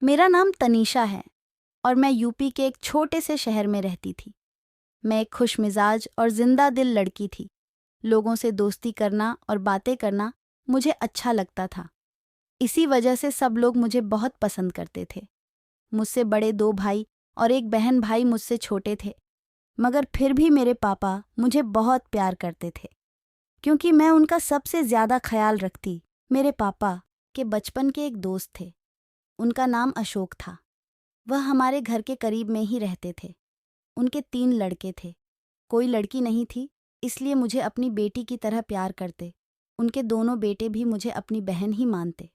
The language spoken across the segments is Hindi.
मेरा नाम तनीषा है और मैं यूपी के एक छोटे से शहर में रहती थी। मैं एक खुशमिजाज और जिंदा दिल लड़की थी। लोगों से दोस्ती करना और बातें करना मुझे अच्छा लगता था। इसी वजह से सब लोग मुझे बहुत पसंद करते थे। मुझसे बड़े दो भाई और एक बहन भाई मुझसे छोटे थे, मगर फिर भी मेरे पापा मुझे बहुत प्यार करते थे क्योंकि मैं उनका सबसे ज़्यादा ख्याल रखती। मेरे पापा के बचपन के एक दोस्त थे, उनका नाम अशोक था। वह हमारे घर के करीब में ही रहते थे। उनके 3 लड़के थे, कोई लड़की नहीं थी, इसलिए मुझे अपनी बेटी की तरह प्यार करते। उनके दोनों बेटे भी मुझे अपनी बहन ही मानते,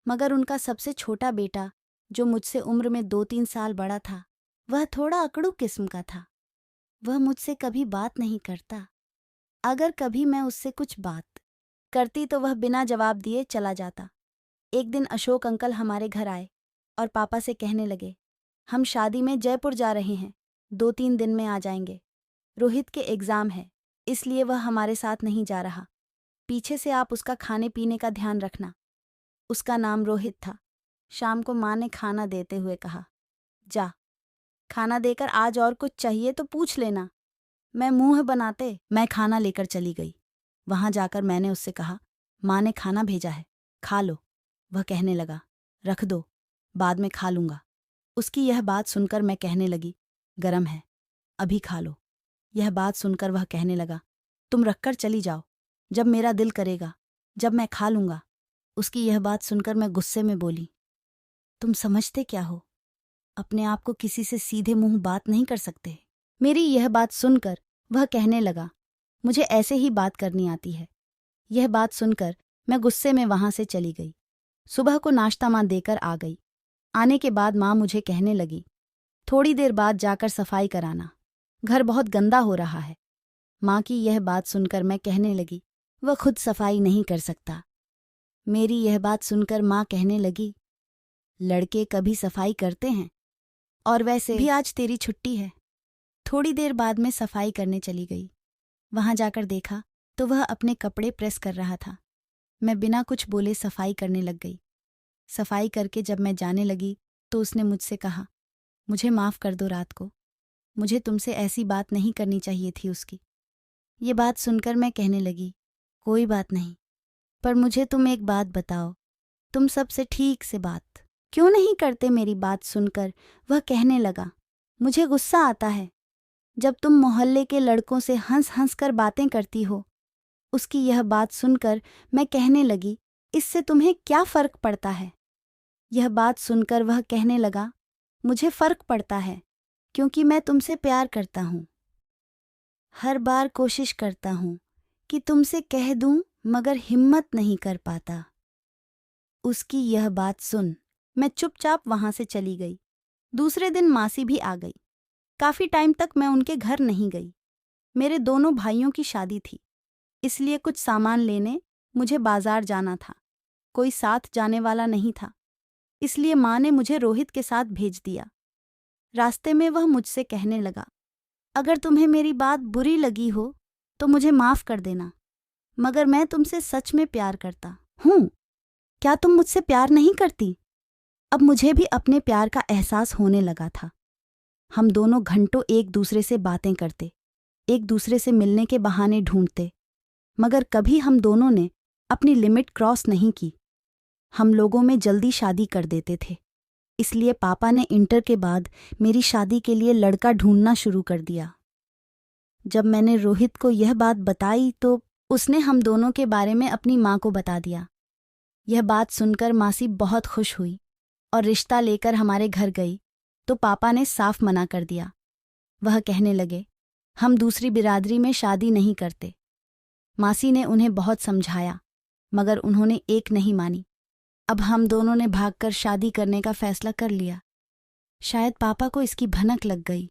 मगर उनका सबसे छोटा बेटा, जो मुझसे उम्र में 2-3 साल बड़ा था, वह थोड़ा अकड़ू किस्म का था। वह मुझसे कभी बात नहीं करता। अगर कभी मैं उससे कुछ बात करती तो वह बिना जवाब दिए चला जाता। एक दिन अशोक अंकल हमारे घर आए और पापा से कहने लगे, हम शादी में जयपुर जा रहे हैं, 2-3 दिन में आ जाएंगे। रोहित के एग्ज़ाम है, इसलिए वह हमारे साथ नहीं जा रहा। पीछे से आप उसका खाने पीने का ध्यान रखना। उसका नाम रोहित था। शाम को माँ ने खाना देते हुए कहा, जा, खाना देकर आज और कुछ चाहिए तो पूछ लेना। मैं मुंह बनाते मैं खाना लेकर चली गई। वहां जाकर मैंने उससे कहा, माँ ने खाना भेजा है, खा लो। वह कहने लगा, रख दो, बाद में खा लूंगा। उसकी यह बात सुनकर मैं कहने लगी, गरम है, अभी खा लो। यह बात सुनकर वह कहने लगा, तुम रखकर चली जाओ, जब मेरा दिल करेगा, जब मैं खा लूंगा। उसकी यह बात सुनकर मैं गुस्से में बोली, तुम समझते क्या हो? अपने आप को किसी से सीधे मुंह बात नहीं कर सकते। मेरी यह बात सुनकर वह कहने लगा, मुझे ऐसे ही बात करनी आती है। यह बात सुनकर मैं गुस्से में वहां से चली गई। सुबह को नाश्ता माँ देकर आ गई। आने के बाद माँ मुझे कहने लगी, थोड़ी देर बाद जाकर सफाई कराना, घर बहुत गंदा हो रहा है। माँ की यह बात सुनकर मैं कहने लगी, वह खुद सफाई नहीं कर सकता। मेरी यह बात सुनकर माँ कहने लगी, लड़के कभी सफाई करते हैं, और वैसे भी आज तेरी छुट्टी है। थोड़ी देर बाद मैं सफाई करने चली गई। वहां जाकर देखा तो वह अपने कपड़े प्रेस कर रहा था। मैं बिना कुछ बोले सफाई करने लग गई। सफाई करके जब मैं जाने लगी तो उसने मुझसे कहा, मुझे माफ़ कर दो, रात को मुझे तुमसे ऐसी बात नहीं करनी चाहिए थी उसकी। ये बात सुनकर मैं कहने लगी, कोई बात नहीं, पर मुझे तुम एक बात बताओ, तुम सबसे ठीक से बात क्यों नहीं करते? मेरी बात सुनकर वह कहने लगा, मुझे गुस्सा आता है जब तुम मोहल्ले के लड़कों से हंस हंस कर बातें करती हो। उसकी यह बात सुनकर मैं कहने लगी, इससे तुम्हें क्या फ़र्क पड़ता है? यह बात सुनकर वह कहने लगा, मुझे फ़र्क पड़ता है क्योंकि मैं तुमसे प्यार करता हूँ। हर बार कोशिश करता हूँ कि तुमसे कह दूँ, मगर हिम्मत नहीं कर पाता। उसकी यह बात सुन मैं चुपचाप वहां से चली गई। दूसरे दिन मासी भी आ गई। काफ़ी टाइम तक मैं उनके घर नहीं गई। मेरे दोनों भाइयों की शादी थी, इसलिए कुछ सामान लेने मुझे बाजार जाना था। कोई साथ जाने वाला नहीं था, इसलिए माँ ने मुझे रोहित के साथ भेज दिया। रास्ते में वह मुझसे कहने लगा, अगर तुम्हें मेरी बात बुरी लगी हो तो मुझे माफ़ कर देना, मगर मैं तुमसे सच में प्यार करता हूँ। क्या तुम मुझसे प्यार नहीं करती? अब मुझे भी अपने प्यार का एहसास होने लगा था। हम दोनों घंटों एक दूसरे से बातें करते, एक दूसरे से मिलने के बहाने ढूंढते, मगर कभी हम दोनों ने अपनी लिमिट क्रॉस नहीं की। हम लोगों में जल्दी शादी कर देते थे, इसलिए पापा ने इंटर के बाद मेरी शादी के लिए लड़का ढूंढना शुरू कर दिया। जब मैंने रोहित को यह बात बताई तो उसने हम दोनों के बारे में अपनी माँ को बता दिया। यह बात सुनकर मासी बहुत खुश हुई और रिश्ता लेकर हमारे घर गई तो पापा ने साफ मना कर दिया। वह कहने लगे, हम दूसरी बिरादरी में शादी नहीं करते। मासी ने उन्हें बहुत समझाया, मगर उन्होंने एक नहीं मानी। अब हम दोनों ने भागकर शादी करने का फैसला कर लिया। शायद पापा को इसकी भनक लग गई।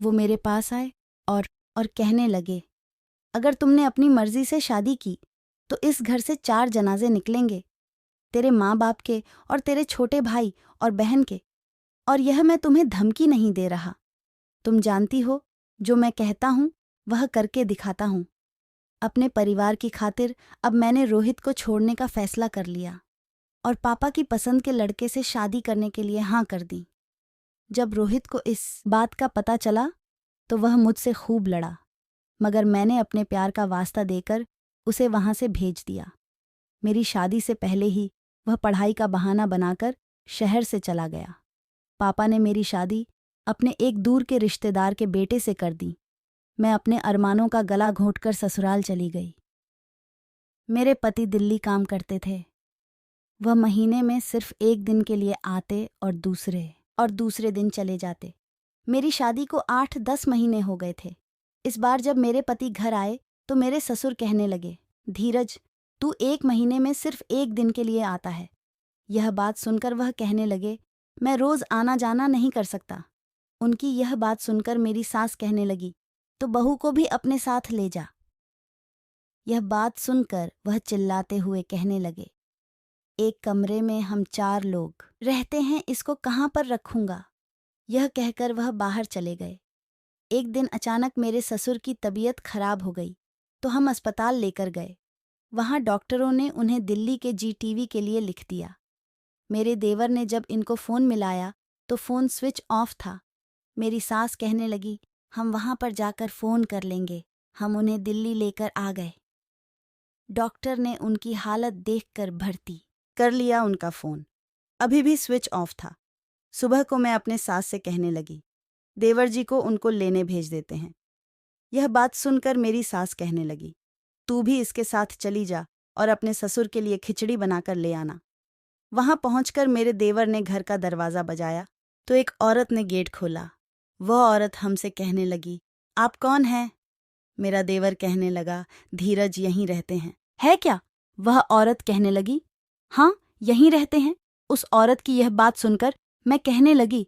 वो मेरे पास आए और कहने लगे, अगर तुमने अपनी मर्जी से शादी की तो इस घर से 4 जनाजे निकलेंगे, तेरे माँ बाप के और तेरे छोटे भाई और बहन के। और यह मैं तुम्हें धमकी नहीं दे रहा। तुम जानती हो, जो मैं कहता हूँ वह करके दिखाता हूँ। अपने परिवार की खातिर अब मैंने रोहित को छोड़ने का फैसला कर लिया। और पापा की पसंद के लड़के से शादी करने के लिए हाँ कर दी। जब रोहित को इस बात का पता चला तो वह मुझसे खूब लड़ा, मगर मैंने अपने प्यार का वास्ता देकर उसे वहाँ से भेज दिया। मेरी शादी से पहले ही वह पढ़ाई का बहाना बनाकर शहर से चला गया। पापा ने मेरी शादी अपने एक दूर के रिश्तेदार के बेटे से कर दी। मैं अपने अरमानों का गला घोंटकर ससुराल चली गई। मेरे पति दिल्ली काम करते थे। वह महीने में सिर्फ एक दिन के लिए आते और दूसरे दिन चले जाते। मेरी शादी को 8-10 महीने हो गए थे। इस बार जब मेरे पति घर आए तो मेरे ससुर कहने लगे, धीरज, तू 1 महीने में सिर्फ 1 दिन के लिए आता है। यह बात सुनकर वह कहने लगे, मैं रोज आना जाना नहीं कर सकता। उनकी यह बात सुनकर मेरी सास कहने लगी, तो बहू को भी अपने साथ ले जा। यह बात सुनकर वह चिल्लाते हुए कहने लगे, एक कमरे में हम 4 लोग रहते हैं, इसको कहाँ पर रखूंगा। यह कहकर वह बाहर चले गए। एक दिन अचानक मेरे ससुर की तबीयत खराब हो गई तो हम अस्पताल लेकर गए। वहाँ डॉक्टरों ने उन्हें दिल्ली के GTV के लिए लिख दिया। मेरे देवर ने जब इनको फ़ोन मिलाया तो फ़ोन स्विच ऑफ था। मेरी सास कहने लगी, हम वहाँ पर जाकर फ़ोन कर लेंगे। हम उन्हें दिल्ली लेकर आ गए। डॉक्टर ने उनकी हालत देखकर भर्ती कर लिया उनका फ़ोन। अभी भी स्विच ऑफ था। सुबह को मैं अपने सास से कहने लगी, देवर जी को उनको लेने भेज देते हैं। यह बात सुनकर मेरी सास कहने लगी, तू भी इसके साथ चली जा और अपने ससुर के लिए खिचड़ी बनाकर ले आना। वहां पहुंचकर मेरे देवर ने घर का दरवाज़ा बजाया तो एक औरत ने गेट खोला। वह औरत हमसे कहने लगी, आप कौन हैं? मेरा देवर कहने लगा, धीरज यहीं रहते हैं। है क्या? वह औरत कहने लगी, हाँ यहीं रहते हैं। उस औरत की यह बात सुनकर मैं कहने लगी,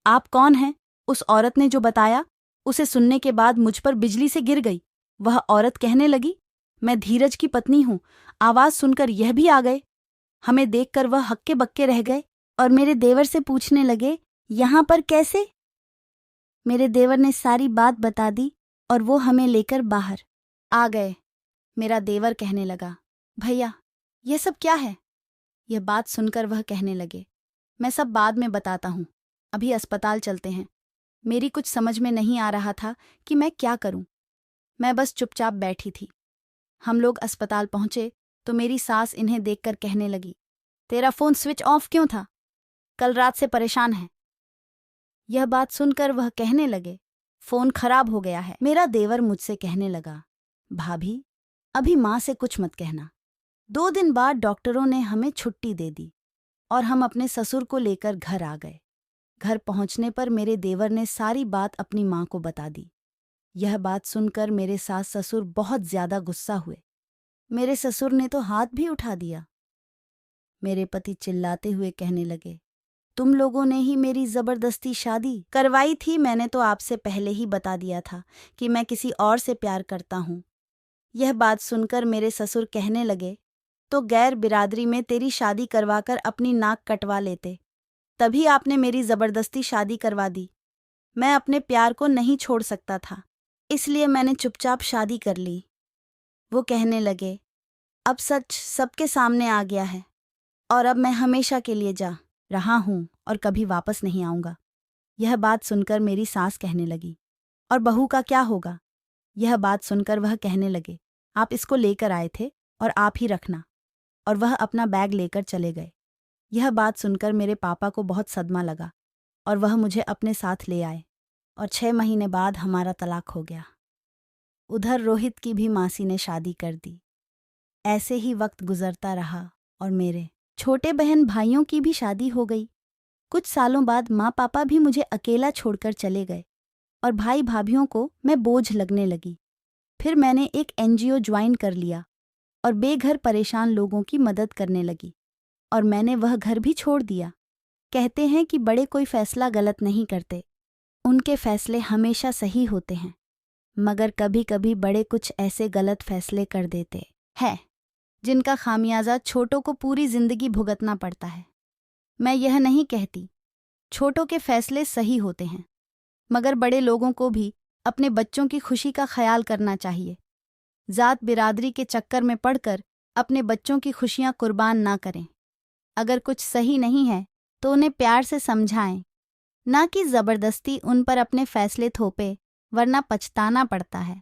आप कौन हैं? उस औरत ने जो बताया उसे सुनने के बाद मुझ पर बिजली से गिर गई। वह औरत कहने लगी, मैं धीरज की पत्नी हूँ। आवाज़ सुनकर यह भी आ गए। हमें देखकर वह हक्के बक्के रह गए और मेरे देवर से पूछने लगे, यहाँ पर कैसे? मेरे देवर ने सारी बात बता दी और वो हमें लेकर बाहर आ गए। मेरा देवर कहने लगा, भैया यह सब क्या है? यह बात सुनकर वह कहने लगे, मैं सब बाद में बताता हूँ, अभी अस्पताल चलते हैं। मेरी कुछ समझ में नहीं आ रहा था कि मैं क्या करूं। मैं बस चुपचाप बैठी थी। हम लोग अस्पताल पहुंचे तो मेरी सास इन्हें देखकर कहने लगी, तेरा फ़ोन स्विच ऑफ क्यों था? कल रात से परेशान है। यह बात सुनकर वह कहने लगे, फ़ोन खराब हो गया है। मेरा देवर मुझसे कहने लगा, भाभी अभी माँ से कुछ मत कहना। 2 दिन बाद डॉक्टरों ने हमें छुट्टी दे दी और हम अपने ससुर को लेकर घर आ गए। घर पहुंचने पर मेरे देवर ने सारी बात अपनी माँ को बता दी। यह बात सुनकर मेरे सास ससुर बहुत ज्यादा गुस्सा हुए। मेरे ससुर ने तो हाथ भी उठा दिया। मेरे पति चिल्लाते हुए कहने लगे, तुम लोगों ने ही मेरी जबरदस्ती शादी करवाई थी। मैंने तो आपसे पहले ही बता दिया था कि मैं किसी और से प्यार करता हूँ। यह बात सुनकर मेरे ससुर कहने लगे, तो गैर बिरादरी में तेरी शादी करवाकर अपनी नाक कटवा लेते, तभी आपने मेरी जबरदस्ती शादी करवा दी। मैं अपने प्यार को नहीं छोड़ सकता था, इसलिए मैंने चुपचाप शादी कर ली। वो कहने लगे, अब सच सबके सामने आ गया है और अब मैं हमेशा के लिए जा रहा हूँ और कभी वापस नहीं आऊँगा। यह बात सुनकर मेरी सास कहने लगी, और बहू का क्या होगा? यह बात सुनकर वह कहने लगे, आप इसको लेकर आए थे और आप ही रखना। और वह अपना बैग लेकर चले गए। यह बात सुनकर मेरे पापा को बहुत सदमा लगा और वह मुझे अपने साथ ले आए और 6 महीने बाद हमारा तलाक हो गया। उधर रोहित की भी मासी ने शादी कर दी। ऐसे ही वक्त गुजरता रहा और मेरे छोटे बहन भाइयों की भी शादी हो गई। कुछ सालों बाद माँ पापा भी मुझे अकेला छोड़कर चले गए और भाई भाभियों को मैं बोझ लगने लगी। फिर मैंने एक NGO ज्वाइन कर लिया और बेघर परेशान लोगों की मदद करने लगी और मैंने वह घर भी छोड़ दिया। कहते हैं कि बड़े कोई फैसला गलत नहीं करते, उनके फैसले हमेशा सही होते हैं, मगर कभी कभी बड़े कुछ ऐसे गलत फैसले कर देते हैं जिनका खामियाजा छोटों को पूरी जिंदगी भुगतना पड़ता है। मैं यह नहीं कहती छोटों के फैसले सही होते हैं, मगर बड़े लोगों को भी अपने बच्चों की खुशी का ख्याल करना चाहिए। जात बिरादरी के चक्कर में पड़कर अपने बच्चों की खुशियां कुर्बान ना करें। अगर कुछ सही नहीं है तो उन्हें प्यार से समझाएं, ना कि ज़बरदस्ती उन पर अपने फैसले थोपे, वरना पछताना पड़ता है।